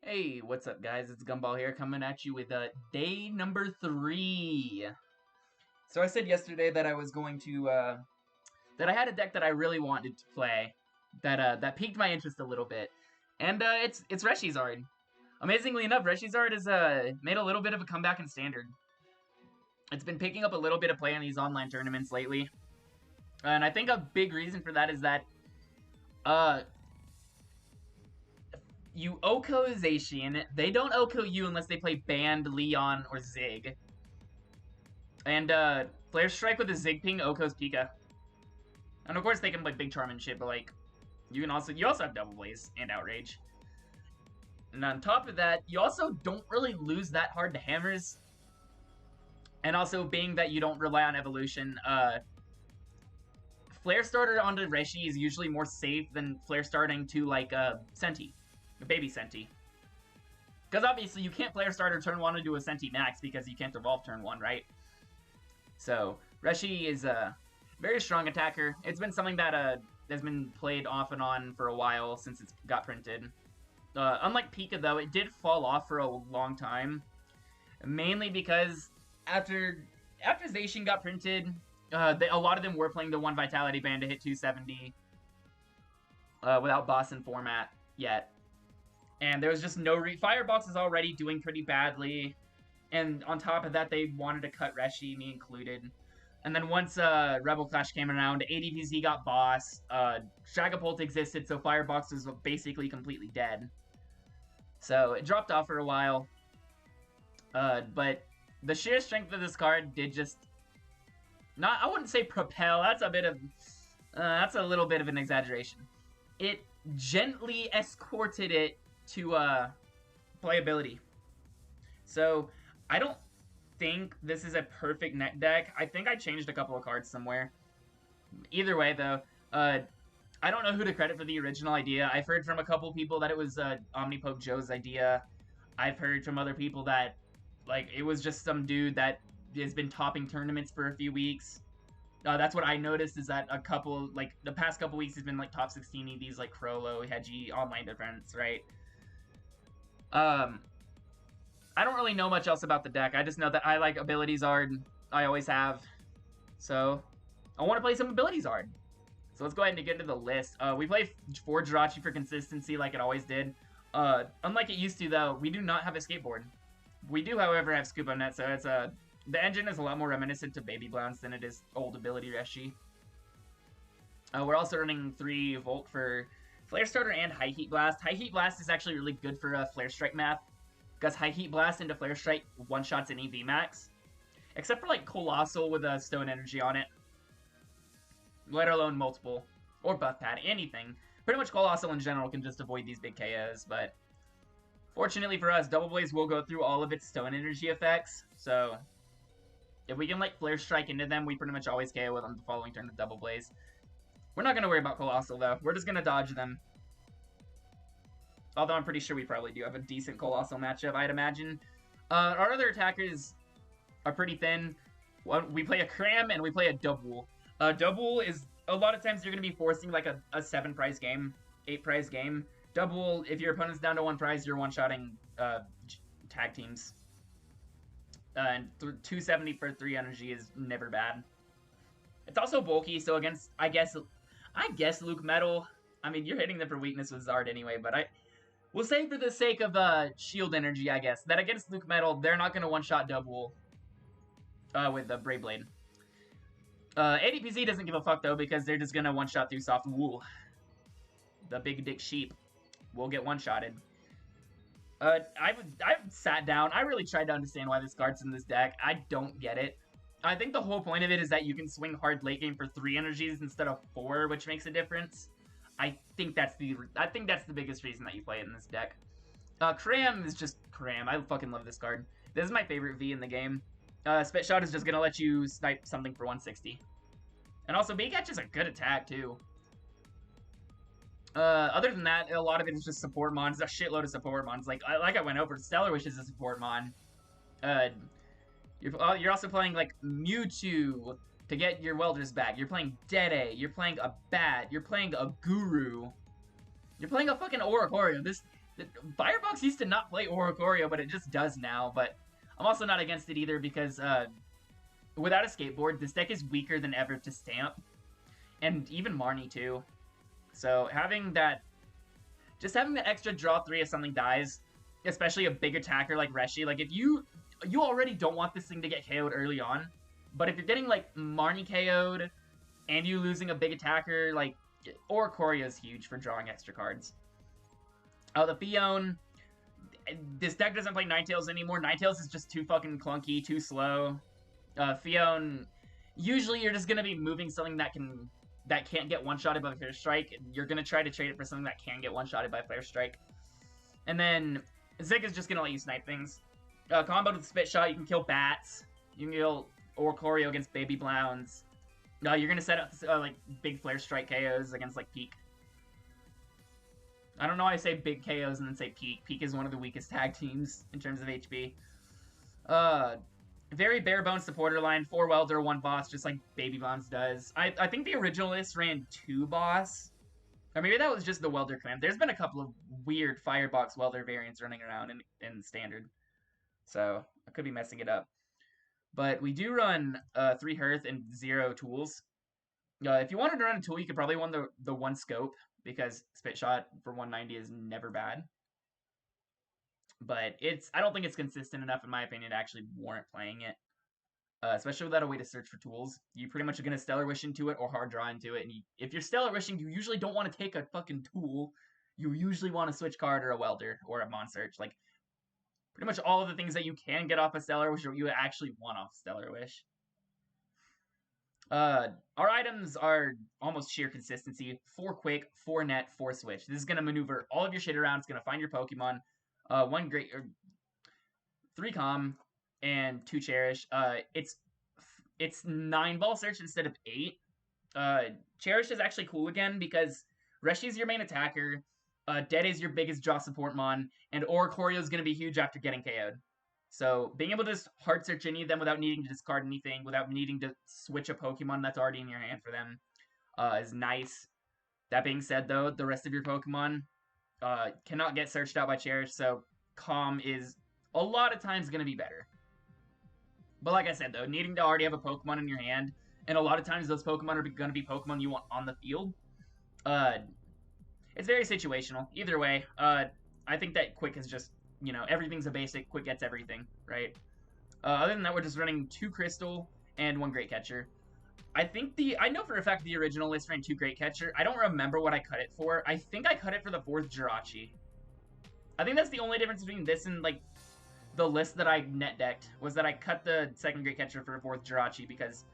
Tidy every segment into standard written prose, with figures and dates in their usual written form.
Hey, what's up guys? It's Gumball here coming at you with day number 3. So I said yesterday that I was going to, that I had a deck that I really wanted to play, that piqued my interest a little bit. And it's Reshizard. Amazingly enough, Reshizard has made a little bit of a comeback in Standard. It's been picking up a little bit of play in these online tournaments lately. And I think a big reason for that is that, you OHKO Zacian, they don't OHKO you unless they play Band, Leon, or Zig. And, Flare Strike with a Zig Ping OHKO's Pika. And of course they can play Big Charm and shit, but like, you also have Double Blaze and Outrage. And on top of that, you also don't really lose that hard to Hammers. And also, being that you don't rely on Evolution, Flare Starter onto Reshi is usually more safe than Flare Starting to, like, Senti. A baby Senti. Because obviously you can't Flare Starter turn 1 into a Senti Max because you can't evolve turn 1, right? So, Reshi is a very strong attacker. It's been something that has been played off and on for a while since it got printed. Unlike Pika, though, it did fall off for a long time. Mainly because after Zacian got printed, a lot of them were playing the 1 Vitality Band to hit 270 without boss in format yet. And there was just no Firebox is already doing pretty badly. And on top of that, they wanted to cut Reshi, me included. And then once Rebel Clash came around, ADPZ got boss, Dragapult existed, so Firebox was basically completely dead. So it dropped off for a while. But the sheer strength of this card did just... I wouldn't say propel, that's a little bit of an exaggeration. It gently escorted it to playability. So I don't think this is a perfect net deck. I think I changed a couple of cards somewhere. Either way, though, I don't know who to credit for the original idea. I've heard from a couple people that it was Omnipoke Joe's idea. I've heard from other people that like it was just some dude that has been topping tournaments for a few weeks. That's what I noticed, is that the past couple weeks he's been like top 16 EVs like Crollo, Hedgie, online events, right? I don't really know much else about the deck. I just know that I like Ability Zard. I always have. So, I want to play some Ability Zard. So let's go ahead and get into the list. We play 4 Jirachi for consistency like it always did. Unlike it used to, though, we do not have a skateboard. We do, however, have Scoop Up Net, so it's the engine is a lot more reminiscent to Baby Blounce than it is old Ability Reshi. We're also running 3 Volt for Flare Starter and High Heat Blast. High Heat Blast is actually really good for Flare Strike math, because High Heat Blast into Flare Strike one-shots an EV max. Except for, like, Colossal with a Stone Energy on it. Let alone multiple. Or Buff Pad, anything. Pretty much Colossal in general can just avoid these big KOs, but... Fortunately for us, Double Blaze will go through all of its Stone Energy effects, so... If we can, like, Flare Strike into them, we pretty much always KO with them the following turn with Double Blaze. We're not going to worry about Colossal, though. We're just going to dodge them. Although I'm pretty sure we probably do have a decent Colossal matchup, I'd imagine. Our other attackers are pretty thin. We play a Cram and we play a Dubwool. Dubwool is, a lot of times you're going to be forcing like a 7-prize game, 8-prize game. Dubwool, if your opponent's down to 1 prize, you're one-shotting tag teams. And 270 for 3 energy is never bad. It's also bulky, so against, I guess Luke Metal, I mean, you're hitting them for weakness with Zard anyway, but we'll say for the sake of shield energy, I guess, that against Luke Metal, they're not going to one-shot Dubwool with the Brave Blade. ADPZ doesn't give a fuck, though, because they're just going to one-shot through Soft Wool. The big dick sheep will get one-shotted. I've sat down. I really tried to understand why this card's in this deck. I don't get it. I think the whole point of it is that you can swing hard late game for 3 energies instead of 4, which makes a difference. I think that's the biggest reason that you play it in this deck. Cram is just Cram. I fucking love this card. This is my favorite V in the game. Spit Shot is just gonna let you snipe something for 160. And also, Big Catch is a good attack, too. Other than that, a lot of it is just support mons. A shitload of support mons. Like I went over, Stellar Wish is a support mon. You're also playing, like, Mewtwo to get your Welders back. You're playing Dedenne. You're playing a Bat. You're playing a Guru. You're playing a fucking Oricorio. Firebox used to not play Oricorio, but it just does now. But I'm also not against it either because without a skateboard, this deck is weaker than ever to Stamp. And even Marnie too. So having that extra draw 3 if something dies, especially a big attacker like Reshi, like if you already don't want this thing to get KO'd early on, but if you're getting like Marnie KO'd and you losing a big attacker, like Oricorio is huge for drawing extra cards. The Phione, this deck doesn't play Ninetales anymore. Ninetales is just too fucking clunky, too slow. Phione, usually you're just gonna be moving something that can't get one-shotted by Flare Strike. You're going to try to trade it for something that can get one-shotted by Flare Strike. And then Zig is just going to let you snipe things. Comboed with Spit Shot, you can kill bats. You can kill Oricorio against Baby Blounds. You're going to set up like big Flare Strike KOs against like Peak. I don't know why I say big KOs and then say Peak. Peak is one of the weakest tag teams in terms of HP. Very bare bones supporter line, 4 Welder, 1 Boss, just like Baby Bombs does. I think the original list ran 2 Boss. Or maybe that was just the Welder clan. There's been a couple of weird Firebox Welder variants running around in Standard. So, I could be messing it up. But we do run 3 Hearth and 0 tools. If you wanted to run a tool, you could probably run the 1 Scope, because Spit Shot for 190 is never bad. But I don't think it's consistent enough, in my opinion, to actually warrant playing it. Especially without a way to search for tools. You pretty much are going to Stellar Wish into it or Hard Draw into it. And if you're Stellar Wishing, you usually don't want to take a fucking tool. You usually want a Switch Card or a Welder or a Mon Search. Like, pretty much all of the things that you can get off a Stellar Wish or you actually want off Stellar Wish. Our items are almost sheer consistency. 4 Quick, 4 Net, 4 Switch. This is going to maneuver all of your shit around. It's going to find your Pokemon. 3 Calm, and 2 Cherish. It's 9 Ball Search instead of 8. Cherish is actually cool again because Reshi is your main attacker, Dedenne is your biggest draw support mon, and Oricorio is going to be huge after getting KO'd. So being able to just hard search any of them without needing to discard anything, without needing to switch a Pokemon that's already in your hand for them, is nice. That being said, though, the rest of your Pokemon cannot get searched out by Cherish, so Calm is a lot of times going to be better. But like I said, though, needing to already have a Pokemon in your hand, and a lot of times those Pokemon are going to be Pokemon you want on the field, it's very situational. Either way, I think that Quick is just, everything's a basic. Quick gets everything, right? Other than that, we're just running 2 Crystal and 1 Great Catcher. I know for a fact the original list ran 2 Great Catcher. I don't remember what I cut it for. I think I cut it for the 4th Jirachi. I think that's the only difference between this and, like, the list that I net decked, was that I cut the 2nd Great Catcher for 4th Jirachi, because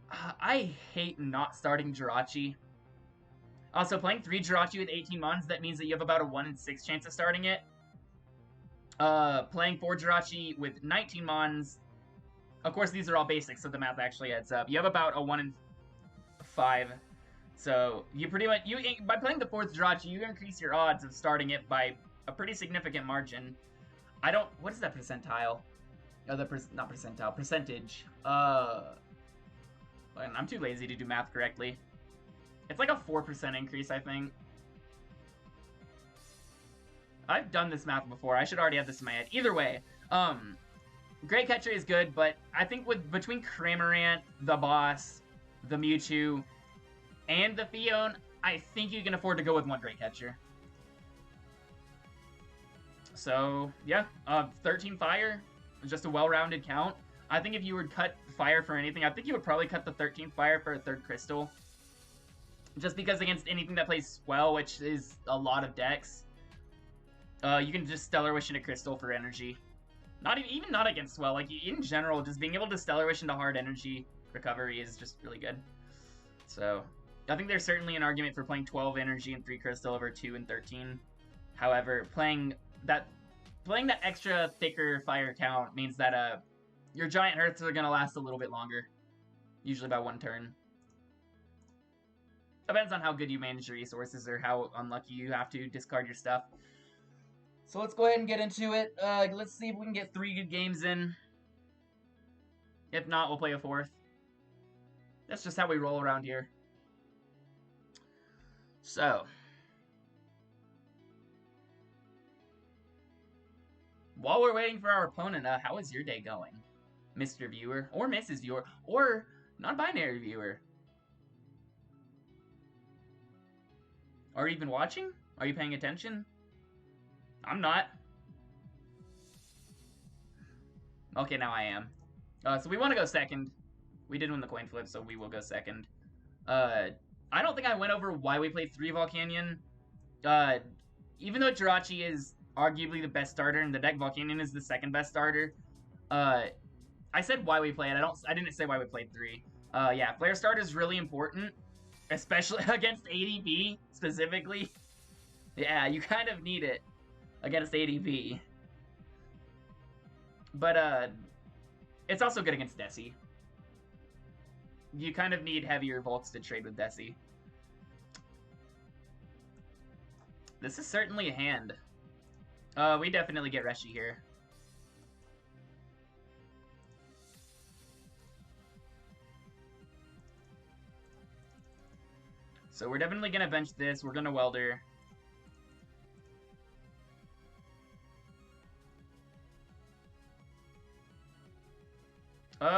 I hate not starting Jirachi. Also, playing 3 Jirachi with 18 mons, that means that you have about a 1 in 6 chance of starting it. Playing 4 Jirachi with 19 mons, of course these are all basics, so the math actually adds up. You have about a 1 in 5. So, you pretty much, by playing the 4th Jirachi, you increase your odds of starting it by a pretty significant margin. What is that percentile? Not percentile, percentage. I'm too lazy to do math correctly. It's like a 4% increase, I think. I've done this math before. I should already have this in my head. Either way, Great Catcher is good, but I think between Cramorant, the Boss, the Mewtwo, and the Phione, I think you can afford to go with 1 Great Catcher. So, yeah, 13 Fire is just a well-rounded count. I think if you would cut Fire for anything, I think you would probably cut the 13th Fire for a 3rd Crystal. Just because against anything that plays Swell, which is a lot of decks, you can just Stellar Wish into Crystal for energy. Even not against Swell, like, in general, just being able to Stellar Wish into hard energy recovery is just really good. So, I think there's certainly an argument for playing 12 energy and 3 Crystal over 2 and 13. However, playing that extra thicker fire count means that your Giant Hearths are going to last a little bit longer. Usually by 1 turn. Depends on how good you manage your resources or how unlucky you have to discard your stuff. So let's go ahead and get into it. Let's see if we can get 3 good games in. If not, we'll play a 4th. That's just how we roll around here. So, While we're waiting for our opponent, how is your day going, Mr. Viewer, or Mrs. Viewer, or non-binary viewer? Are you even watching? Are you paying attention? I'm not. Okay, now I am. So we want to go second. We did win the coin flip, so we will go second. I don't think I went over why we played 3 Volcanion. Even though Jirachi is arguably the best starter and the deck Volcanion is the second best starter, I said why we played. I didn't say why we played 3. Yeah, Flare Starter is really important, especially against ADB specifically. Yeah, you kind of need it against ADB. But it's also good against Desi. You kind of need heavier Volks to trade with Desi. This is certainly a hand. We definitely get Reshi here. So we're definitely going to bench this. We're going to Welder.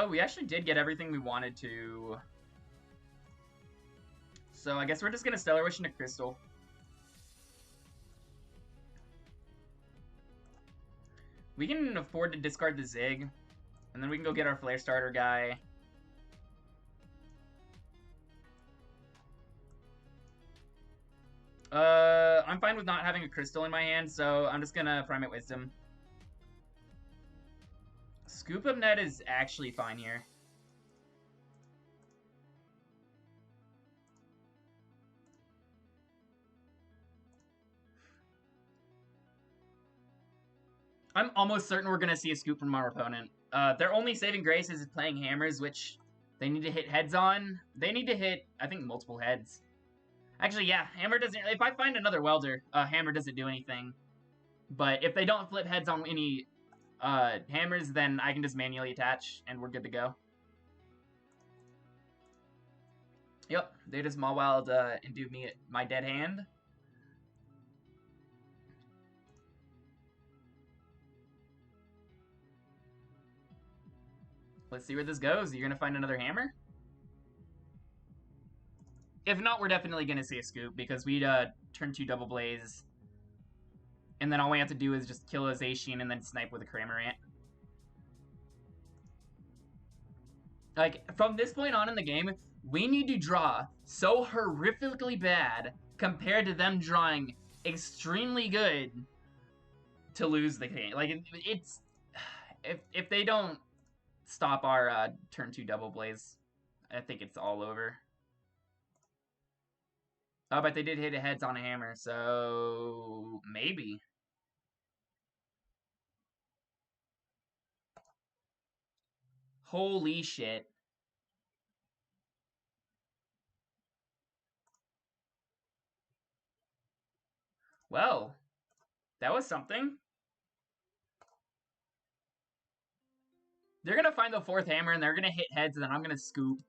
We actually did get everything we wanted to. So I guess we're just going to Stellar Wish into Crystal. We can afford to discard the Zig. And then we can go get our Flare Starter guy. I'm fine with not having a Crystal in my hand, so I'm just going to Primate Wisdom. Scoop Up Net is actually fine here. I'm almost certain we're going to see a scoop from our opponent. Their only saving grace is playing hammers, which they need to hit heads on. They need to hit, I think, multiple heads. Actually, yeah, hammer doesn't... If I find another welder, hammer doesn't do anything. But if they don't flip heads on any hammers, then I can just manually attach, and we're good to go. Yep, they just Mawwild and do me my dead hand. Let's see where this goes. You're going to find another hammer? If not, we're definitely going to see a scoop, because we'd turn 2 Double Blaze. And then all we have to do is just kill a Zacian and then snipe with a Cramorant. Like, from this point on in the game, we need to draw so horrifically bad compared to them drawing extremely good to lose the game. Like, it's... If they don't stop our turn 2 Double Blaze, I think it's all over. Oh, but they did hit a heads on a hammer, so maybe. Holy shit. Well, that was something. They're going to find the 4th hammer, and they're going to hit heads, and then I'm going to scoop.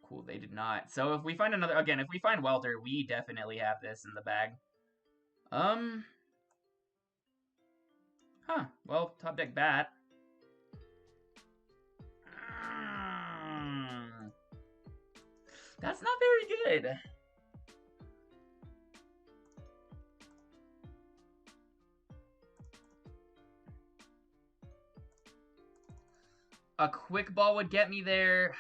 Cool, they did not. So if we find another... Again, if we find Welder, we definitely have this in the bag. Huh. Well, top deck bat. That's not very good. A quick ball would get me there.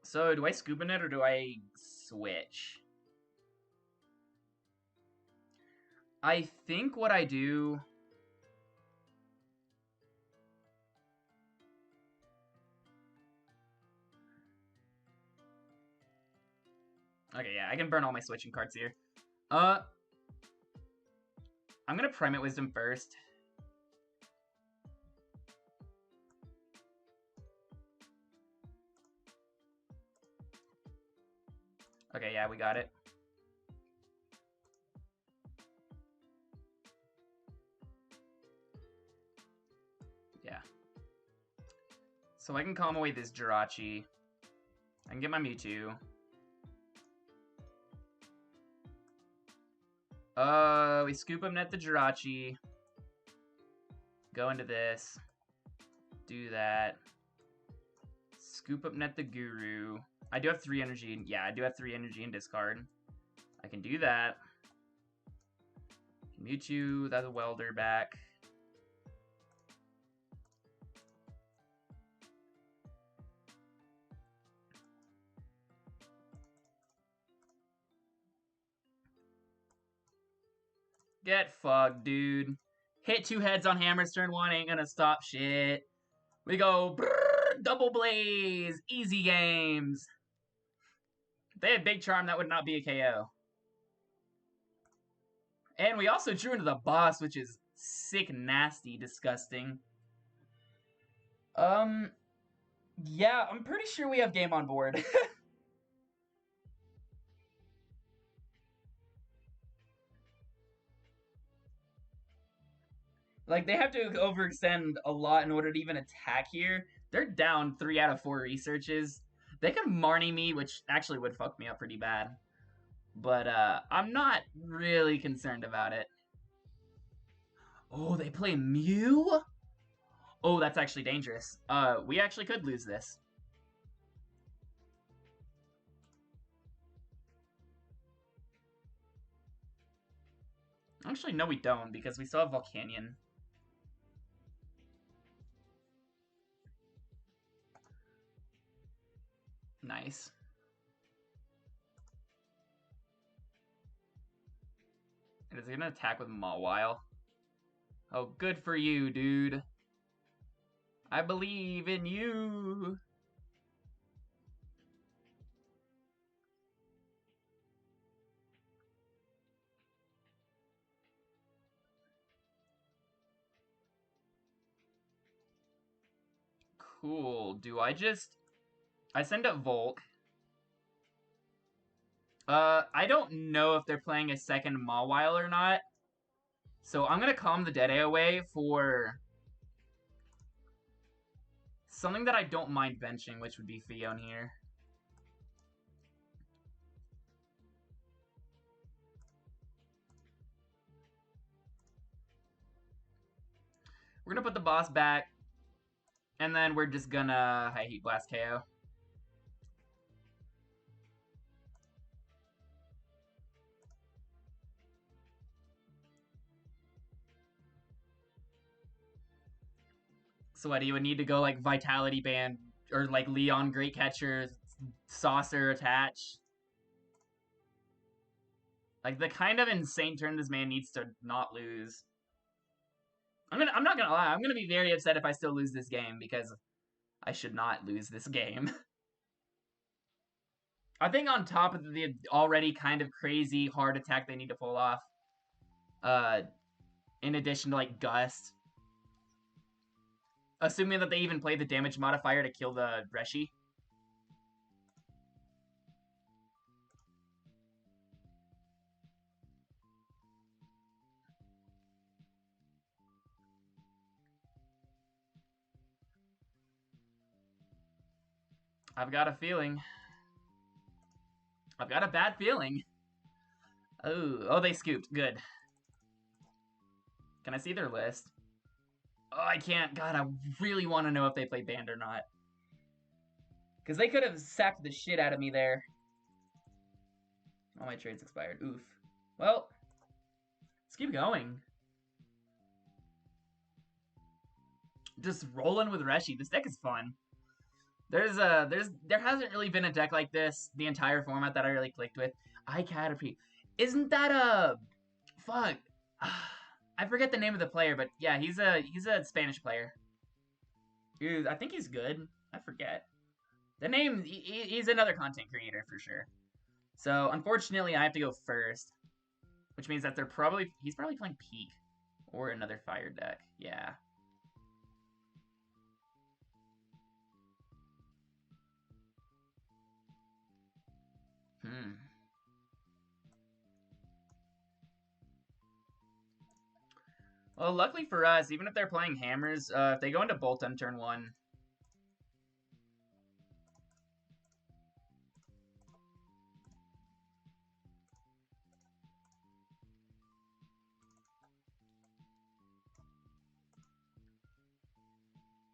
So, do I scuba net or do I switch? I think what I do... Okay, yeah, I can burn all my switching cards here. I'm gonna Primate Wisdom first. Okay, yeah, we got it. Yeah. So I can calm away this Jirachi. I can get my Mewtwo. We Scoop Up Net the Jirachi. Go into this. Do that. Scoop Up Net the Guru. I do have 3 energy. Yeah, I do have 3 energy in discard. I can do that. Mewtwo, that's a Welder back. Get fucked, dude. Hit 2 heads on hammers turn 1, ain't gonna stop shit. We go, brrr, double blaze, easy games. If they had Big Charm, that would not be a KO. And we also drew into the boss, which is sick, nasty, disgusting. Yeah, I'm pretty sure we have game on board. Like, they have to overextend a lot in order to even attack here. They're down 3 out of 4 researches. They could Marnie me, which actually would fuck me up pretty bad. But, I'm not really concerned about it. Oh, they play Mew? Oh, that's actually dangerous. We actually could lose this. Actually, no we don't, because we still have Volcanion. Nice. Is it gonna attack with Mawile? Oh, good for you, dude. I believe in you. Cool. Do I just... I send up Volk. I don't know if they're playing a second Mawile or not. So I'm gonna calm the Dedenne away for... something that I don't mind benching, which would be Phione here. We're gonna put the boss back. And then we're just gonna High Heat Blast KO. So what, you would need to go like Vitality Band or like Leon Great Catcher, Saucer attach. Like the kind of insane turn this man needs to not lose. I'm not gonna lie, I'm gonna be very upset if I still lose this game because I should not lose this game. I think on top of the already kind of crazy hard attack they need to pull off, in addition to like Gust, assuming that they even play the damage modifier to kill the Reshi. I've got a feeling. I've got a bad feeling. Oh, they scooped. Good. Can I see their list? Oh, I can't. God, I really want to know if they play Band or not. Because they could have sacked the shit out of me there. All my trades expired. Oof. Well, let's keep going. Just rolling with Reshi. This deck is fun. There hasn't really been a deck like this the entire format that I really clicked with. Caterpie. Isn't that a fuck? I forget the name of the player, but yeah, he's a Spanish player. Dude, I think he's good. I forget. The name, he's another content creator for sure. So, unfortunately, I have to go first. Which means that he's probably playing Peak. Or another fire deck. Yeah. Well, luckily for us, even if they're playing Hammers, if they go into Bolt on turn 1...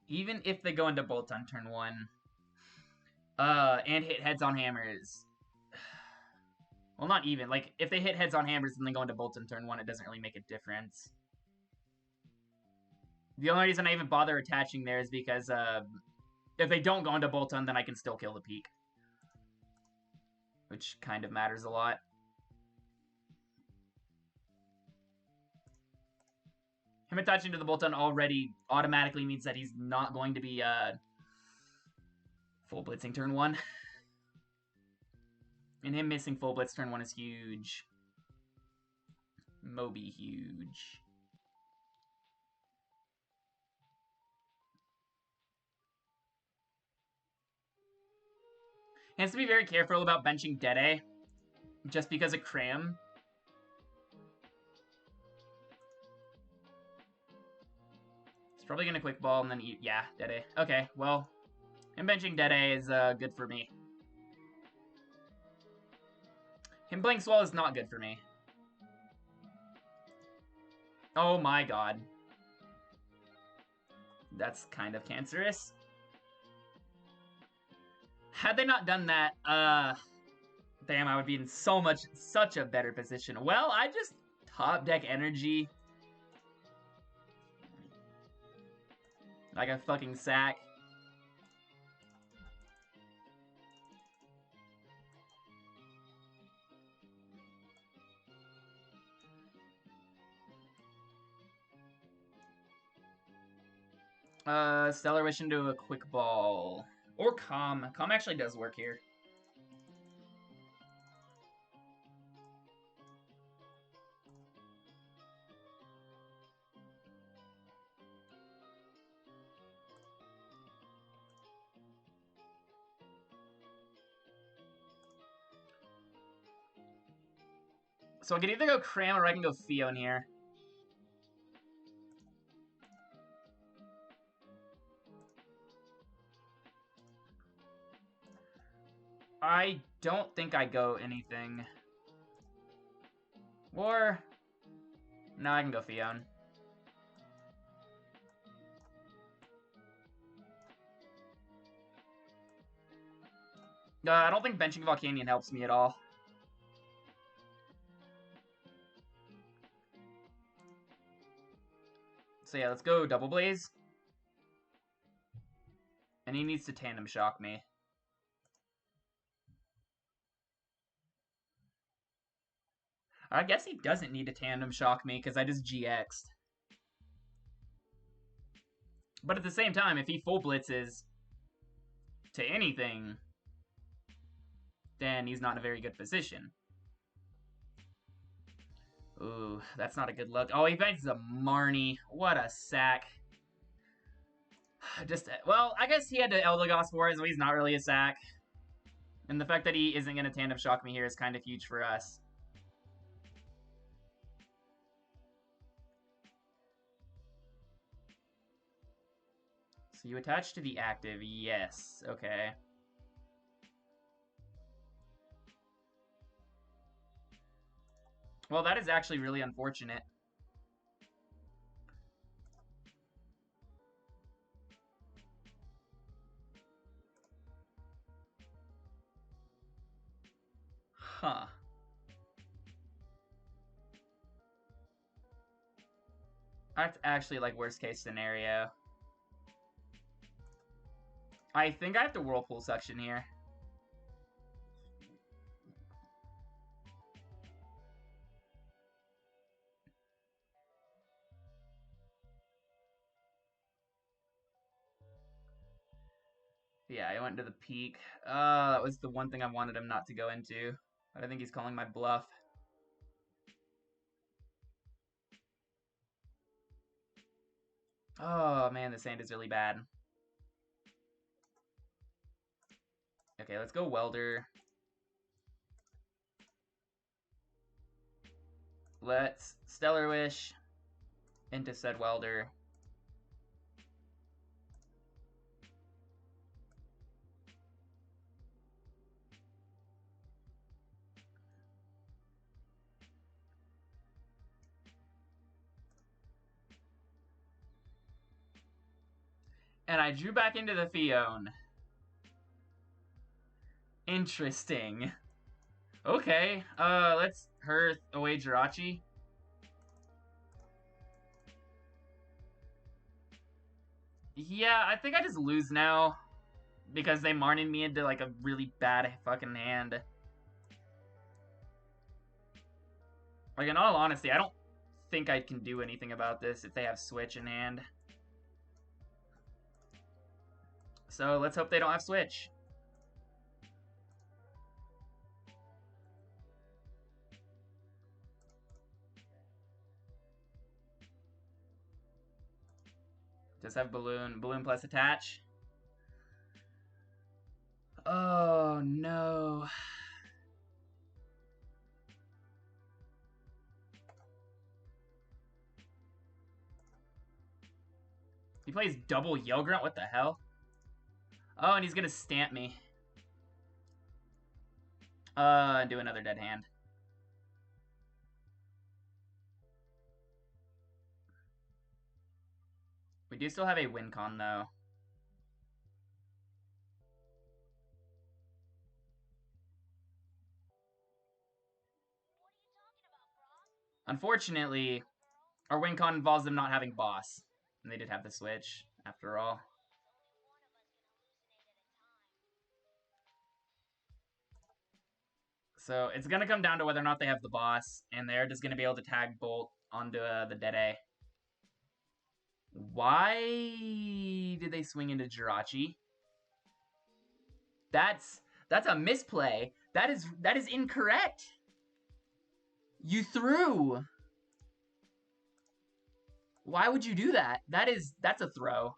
Even if they go into Bolt on turn 1, and hit heads on hammers. Well, not even. Like, if they hit heads on hammers and then go into Bolt on turn 1, it doesn't really make a difference. The only reason I even bother attaching there is because, if they don't go into Bolton, then I can still kill the peak. Which kind of matters a lot. Him attaching to the Bolton already automatically means that he's not going to be, full blitzing turn 1. And him missing full blitz turn 1 is huge. Moby huge. He has to be very careful about benching Dedenne, just because of Cram. He's probably going to Quick Ball and then eat, yeah, Dedenne. Okay, well, him benching Dedenne is good for me. Him playing Swell is not good for me. Oh my god. That's kind of cancerous. Had they not done that, damn, I would be in such a better position. Well, I just top deck energy. Like a fucking sack. Stellar Wish into a Quick Ball. Or Calm. Calm actually does work here. So I can either go Cram or I can go Phione here. I don't think I go anything. Or... no, I can go Phione. I don't think benching Volcanion helps me at all. So yeah, let's go Double Blaze. And he needs to Tandem Shock me. I guess he doesn't need to Tandem Shock me because I just GX'd. But at the same time, if he full blitzes to anything, then he's not in a very good position. Ooh, that's not a good look. Oh, he finds a Marnie. What a sack. Just, well, I guess he had to Eldegoss for it, so he's not really a sack. And the fact that he isn't going to Tandem Shock me here is kind of huge for us. So you attach to the active, yes, okay. Well, that is actually really unfortunate. Huh. That's actually, like, worst case scenario. I think I have to Whirlpool Suction here. Yeah, I went to the peak. That was the one thing I wanted him not to go into. But I think he's calling my bluff. Oh, man, the sand is really bad. Okay, let's go Welder. Let's Stellar Wish into said Welder. And I drew back into the Phione. Interesting. Okay, let's Hearth away Jirachi. Yeah, I think I just lose now. Because they Marned me into, like, a really bad fucking hand. Like, in all honesty, I don't think I can do anything about this if they have Switch in hand. So, let's hope they don't have Switch. Just have Balloon. Balloon plus attach. Oh, no. He plays double Yell Grunt? What the hell? Oh, and he's gonna stamp me. Do another dead hand. We do still have a win con, though. Unfortunately, our win con involves them not having boss. And they did have the Switch, after all. So it's going to come down to whether or not they have the boss, and they're just going to be able to tag Bolt onto the Dedenne. Why did they swing into Jirachi? That's a misplay. That is incorrect. You threw. Why would you do that? That's a throw.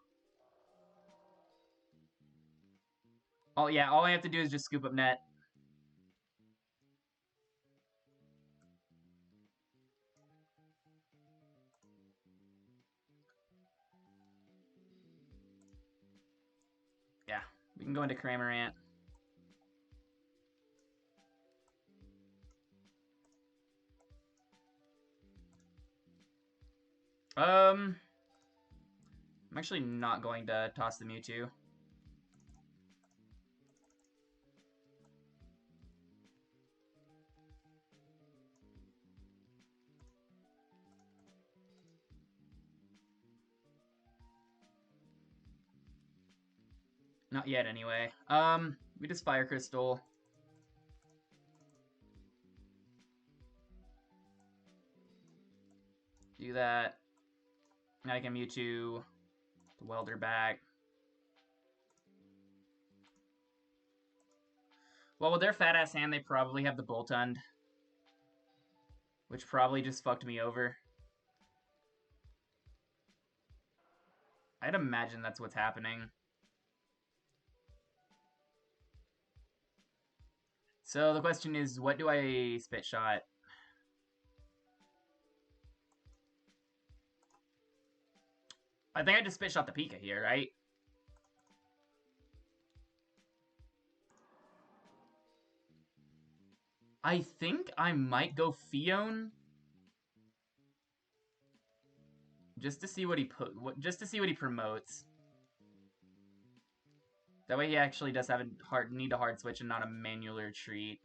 Oh yeah, all I have to do is just scoop up net. Yeah, we can go into Cramorant. I'm actually not going to toss the Mewtwo. Not yet, anyway. We just Fire Crystal. Do that. Now I can Mewtwo. The Welder back. Well, with their fat-ass hand, they probably have the Boltund. Which probably just fucked me over. I'd imagine that's what's happening. So the question is, what do I spit shot? I think I just spit shot the Pika here, right? I think I might go Phione. Just to see what he promotes. That way he actually does have need a hard switch and not a manual retreat.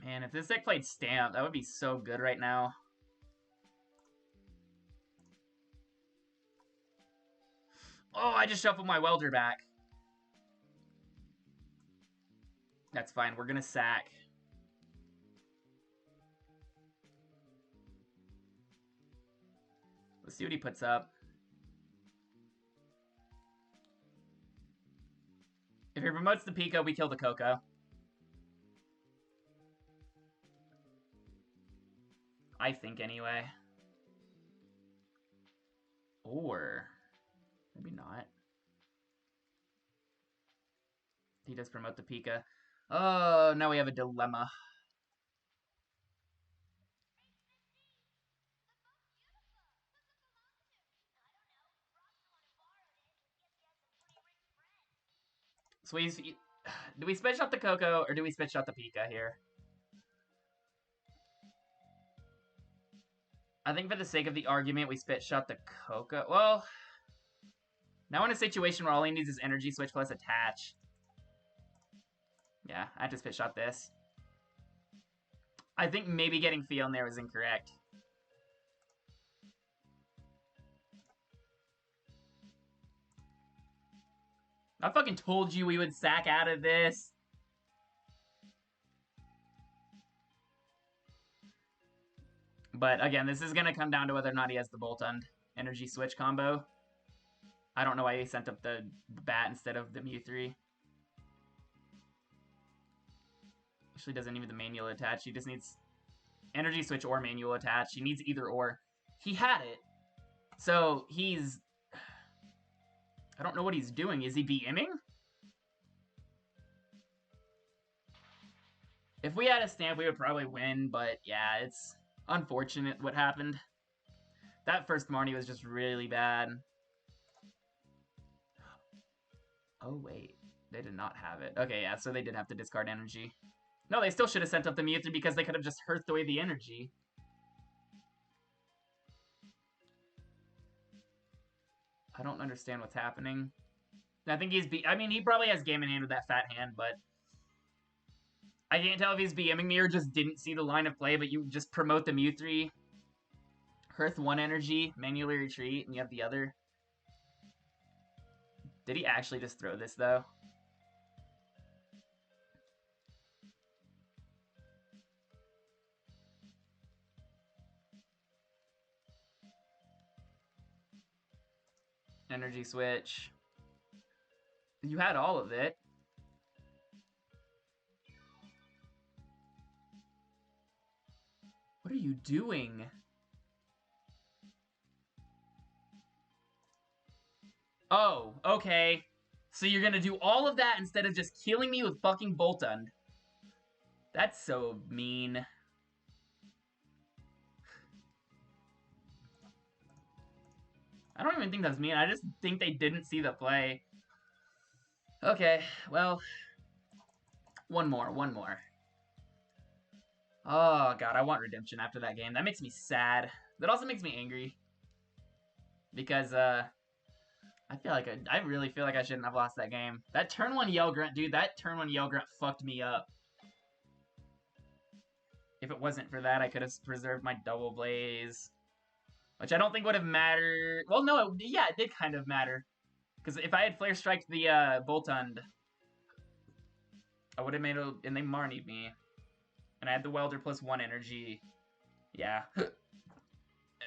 Man, if this deck played Stamp, that would be so good right now. Oh, I just shuffled my Welder back. That's fine, we're gonna sack. Let's see what he puts up. If he promotes the Pika, we kill the Coco. I think, anyway. Or maybe not. He does promote the Pika. Oh, now we have a dilemma. So do we switch out the Coco or do we switch out the Pika here? I think for the sake of the argument, we spit shot the Coca. Well, now in a situation where all he needs is energy switch plus attach. Yeah, I have to spit shot this. I think maybe getting Phione there was incorrect. I fucking told you we would sack out of this. But again, this is going to come down to whether or not he has the Boltund energy switch combo. I don't know why he sent up the bat instead of the Mew3. Actually doesn't need the manual attach. He just needs energy switch or manual attach. He needs either or. He had it. So he's... I don't know what he's doing. Is he BMing? If we had a stamp, we would probably win. But yeah, it's unfortunate what happened. That first Marnie was just really bad. Oh, wait. They did not have it. Okay, yeah, so they did have to discard energy. No, they still should have sent up the Mewtwo because they could have just hearthed away the energy. I don't understand what's happening. I think he's... I mean, he probably has game in hand with that fat hand, but... I can't tell if he's BMing me or just didn't see the line of play, but you just promote the Mewtwo. Hearth one energy, manually retreat, and you have the other. Did he actually just throw this, though? Energy switch. You had all of it. What are you doing? Oh, okay. So you're gonna do all of that instead of just killing me with fucking Boltund. That's so mean. I don't even think that's mean. I just think they didn't see the play. Okay, well. One more. Oh, God, I want redemption after that game. That makes me sad. That also makes me angry. Because, I really feel like I shouldn't have lost that game. That turn 1 Yell Grunt, dude, that turn 1 Yell Grunt fucked me up. If it wasn't for that, I could have preserved my Double Blaze. Which I don't think would have mattered. Well, no, yeah, it did kind of matter. Because if I had Flare Striked the Boltund, I would have made a... And they Marnied me. And I had the Welder plus 1 energy. Yeah.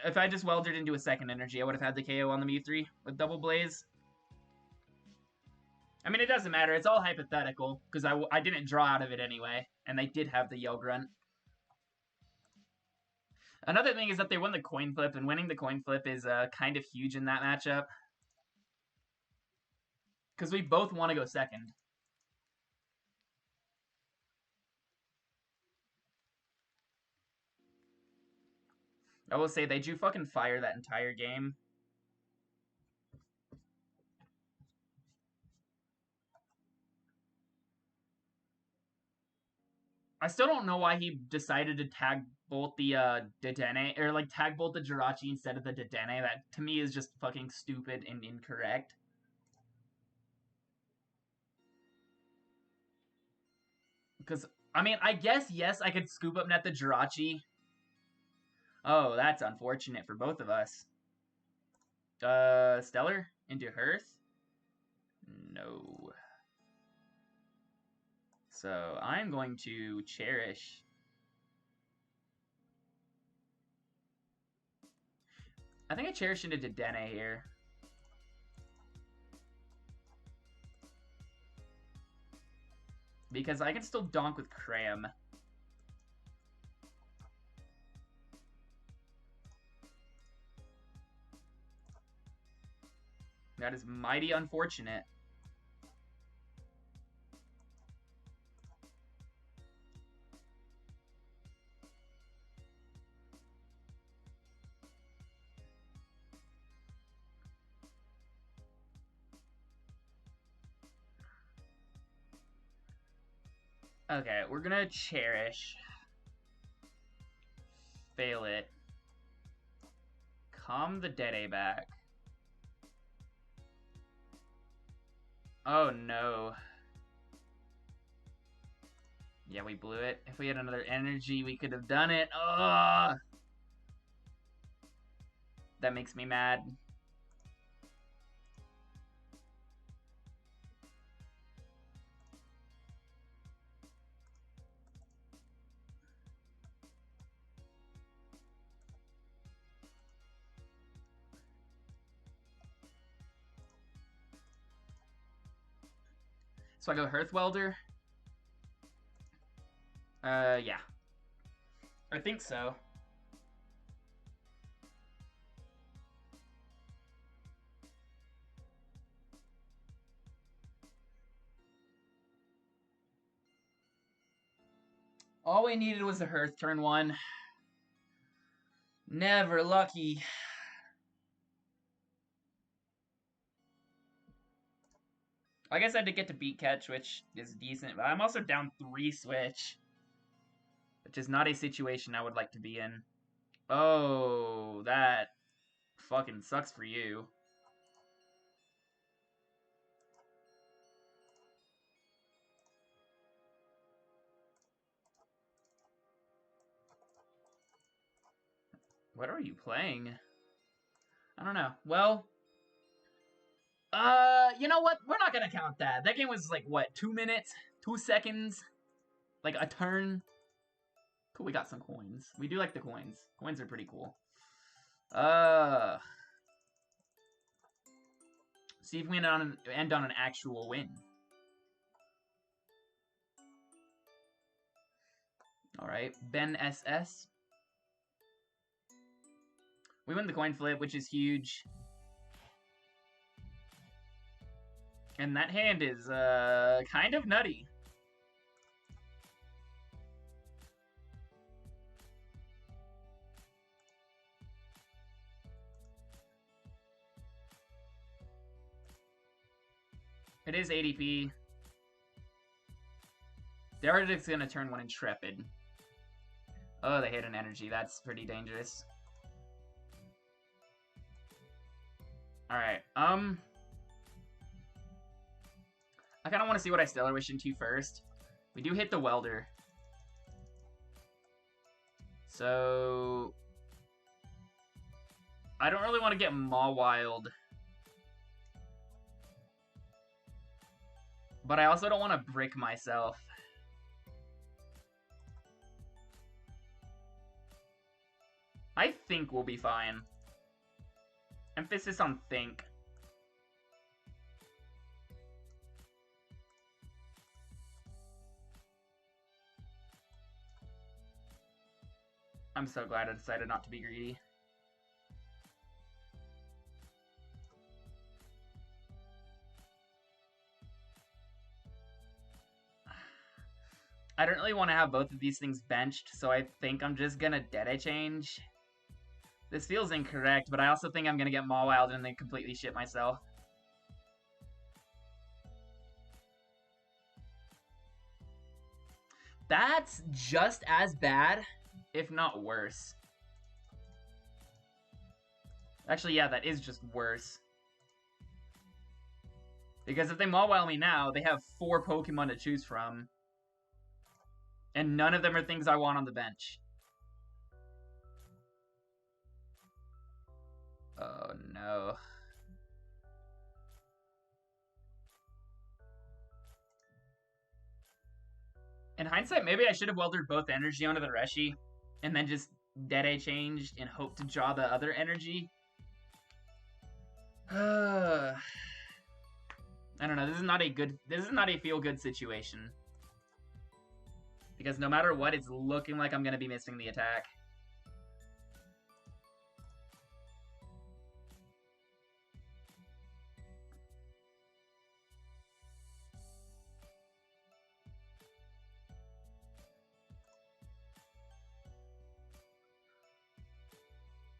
If I just Weldered into a second energy, I would have had the KO on the Mew3 with Double Blaze. I mean, it doesn't matter. It's all hypothetical. Because I didn't draw out of it anyway. And they did have the Yell Grunt. Another thing is that they won the coin flip, and winning the coin flip is kind of huge in that matchup. Because we both want to go second. I will say, they drew fucking fire that entire game. I still don't know why he decided to tag bolt the Dedenne, or like tag bolt the Jirachi instead of the Dedenne. That to me is just fucking stupid and incorrect. Because, I mean, I guess, yes, I could Scoop Up Net the Jirachi. Oh, that's unfortunate for both of us. Stellar into Hearth? No. So, I'm going to Cherish. I think I Cherish into Dedenne here. Because I can still donk with Cram. That is mighty unfortunate. Okay, we're gonna Cherish. Fail it. Calm the Dedenne back. Oh no. Yeah, we blew it. If we had another energy, we could have done it. Ugh! That makes me mad. So I go Hearth Welder? Yeah. I think so. All we needed was a Hearth turn 1. Never lucky. I guess I did get to beat catch, which is decent, but I'm also down 3 switch. Which is not a situation I would like to be in. Oh, that fucking sucks for you. What are you playing? I don't know. Well, you know what? We're not gonna count that. That game was like, what, 2 minutes? 2 seconds? Like a turn? Cool, we got some coins. We do like the coins. Coins are pretty cool. See if we end on an actual win. Alright, Ben SS. We win the coin flip, which is huge. And that hand is, kind of nutty. It is ADP. The Arctic's gonna turn 1 Intrepid. Oh, they hit an energy. That's pretty dangerous. Alright, I kind of want to see what I Stellar Wish into first. We do hit the Welder. So I don't really want to get Mawile. But I also don't want to brick myself. I think we'll be fine. Emphasis on think. I'm so glad I decided not to be greedy. I don't really want to have both of these things benched, so I think I'm just gonna Dedenne change. This feels incorrect, but I also think I'm gonna get Mawile and then completely shit myself. That's just as bad, if not worse. Actually, yeah, that is just worse. Because if they Mawile me now, they have 4 Pokemon to choose from. And none of them are things I want on the bench. Oh, no. In hindsight, maybe I should have welded both energy onto the Reshi. And then just Dedenne changed and hoped to draw the other energy. I don't know. This is not a feel-good situation. Because no matter what, it's looking like I'm going to be missing the attack.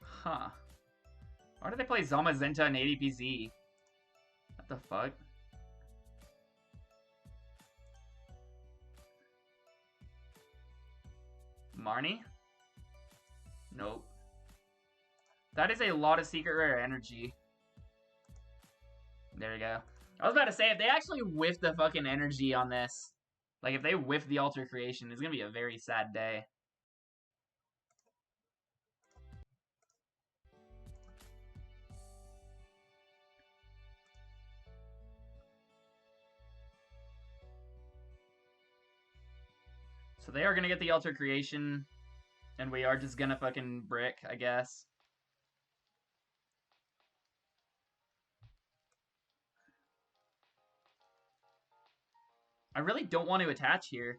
Huh. Why did they play Zamazenta and ADPZ? What the fuck? Marnie? Nope. That is a lot of secret rare energy. There we go. I was about to say, if they actually whiff the fucking energy on this, like if they whiff the Alter Creation, it's gonna be a very sad day. So they are gonna get the Alter Creation, and we are just gonna fucking brick, I guess. I really don't want to attach here.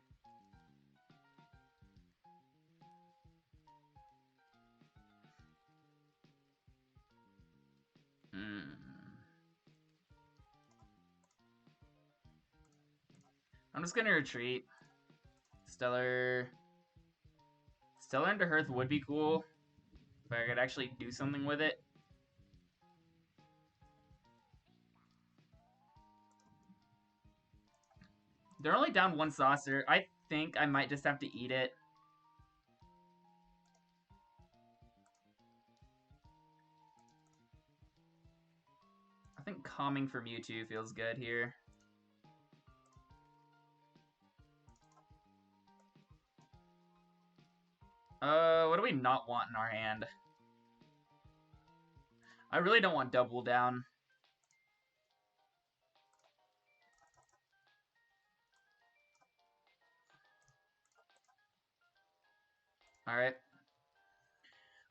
I'm just gonna retreat. Stellar into Hearth would be cool, if I could actually do something with it. They're only down one saucer. I think I might just have to eat it. I think Calming for Mewtwo feels good here. What do we not want in our hand? I really don't want Dubwool down. Alright.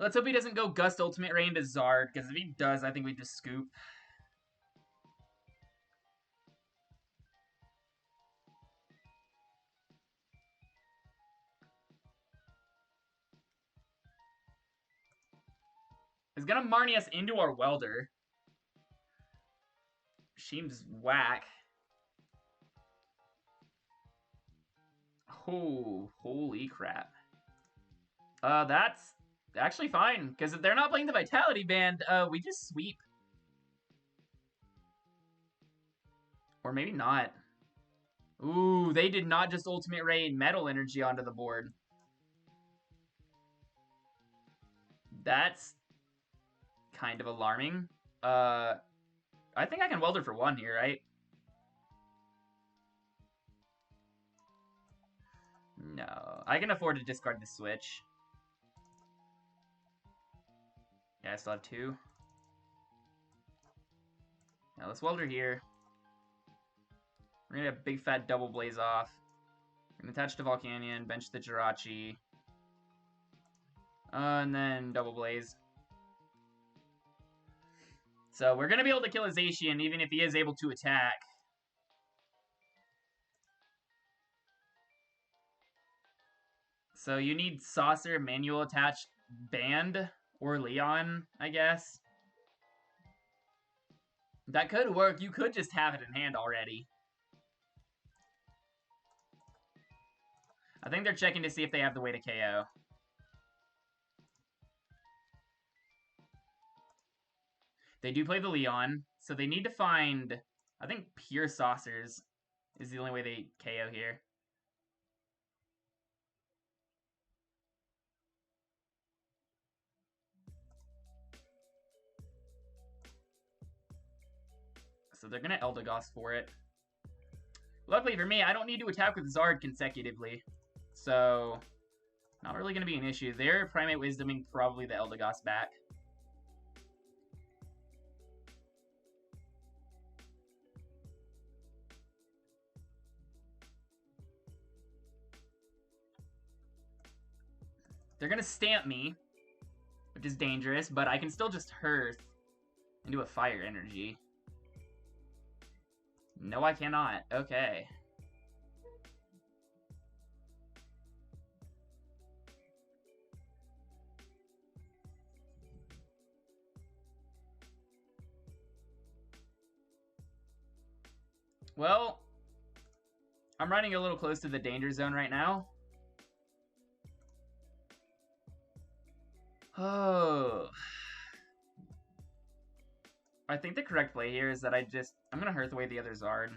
Let's hope he doesn't go Gust Ultimate Rain to Zard, because if he does, I think we just scoop. He's gonna Marnie us into our Welder. Seems whack. Oh, holy crap. That's actually fine, because if they're not playing the Vitality Band, we just sweep. Or maybe not. Ooh, they did not just Ultimate Rain Metal Energy onto the board. That's kind of alarming. I think I can Welder for one here, right? No. I can afford to discard the switch. Yeah, I still have two. Now let's Welder here. We're gonna have a big fat double blaze off. We're gonna attach to Volcanion, bench the Jirachi. And then double blaze. So we're gonna be able to kill his Zacian even if he is able to attack. So you need Saucer, Manual Attached, Band, or Leon, I guess. That could work. You could just have it in hand already. I think they're checking to see if they have the way to KO. They do play the Leon, so they need to find, I think, pure Saucers is the only way they KO here. So they're going to Eldegoss for it. Luckily for me, I don't need to attack with Zard consecutively. So, not really going to be an issue. They're Primate Wisdoming probably the Eldegoss back. They're going to Stamp me, which is dangerous, but I can still just Hearth into a Fire Energy. No, I cannot. Okay. Well, I'm running a little close to the danger zone right now. Oh. I think the correct play here is that I'm gonna Hearth away the other Zard.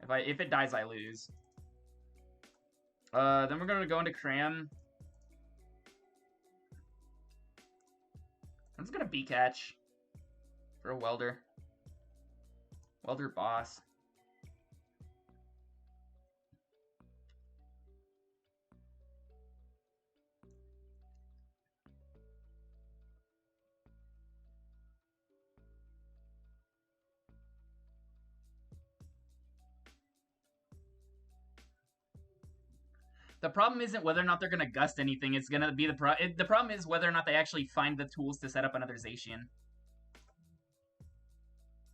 If it dies, I lose. Then we're gonna go into Cram. I'm just gonna B-catch for a Welder. Welder boss. The problem isn't whether or not they're going to gust anything. It's going to be the problem is whether or not they actually find the tools to set up another Zacian.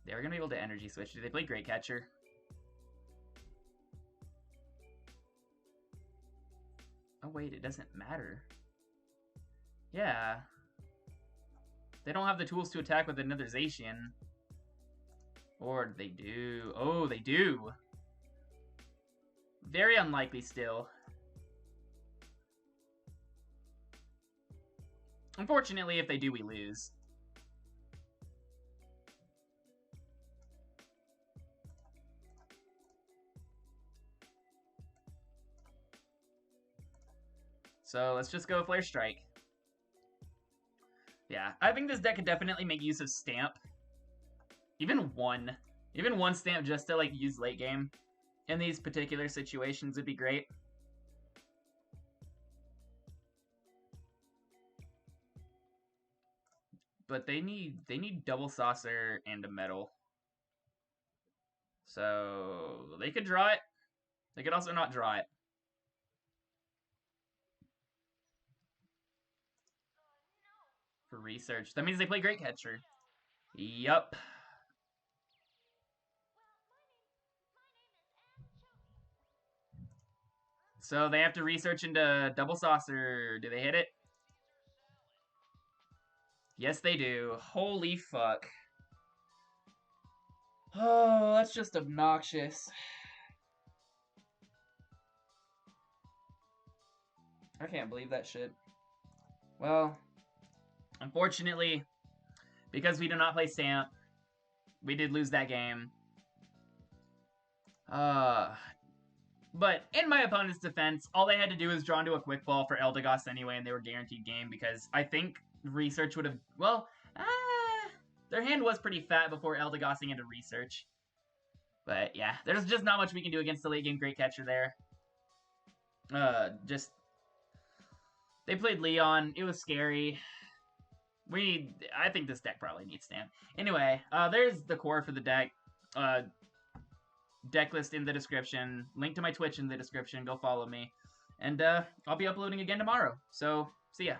They are going to be able to energy switch. Do they play Great Catcher? Oh, wait, it doesn't matter. Yeah. They don't have the tools to attack with another Zacian. Or they do. Oh, they do. Very unlikely still. Unfortunately, if they do, we lose. So let's just go Flare Strike. Yeah, I think this deck could definitely make use of Stamp. Even one Stamp just to like use late game in these particular situations would be great. But they need Double Saucer and a Metal. So they could draw it. They could also not draw it. For research. That means they play Great Catcher. Yup. So they have to research into Double Saucer. Do they hit it? Yes, they do. Holy fuck. Oh, that's just obnoxious. I can't believe that shit. Well, unfortunately, because we do not play Stamp, we did lose that game. But in my opponent's defense, all they had to do was draw into a Quick Ball for Eldegoss anyway, and they were guaranteed game because I think Research would have... Well, their hand was pretty fat before Eldegossing into Research. But yeah, there's just not much we can do against the late game Great Catcher there. They played Leon. It was scary. I think this deck probably needs Stamp. Anyway, there's the core for the deck. Deck list in the description. Link to my Twitch in the description. Go follow me. And I'll be uploading again tomorrow. So, see ya.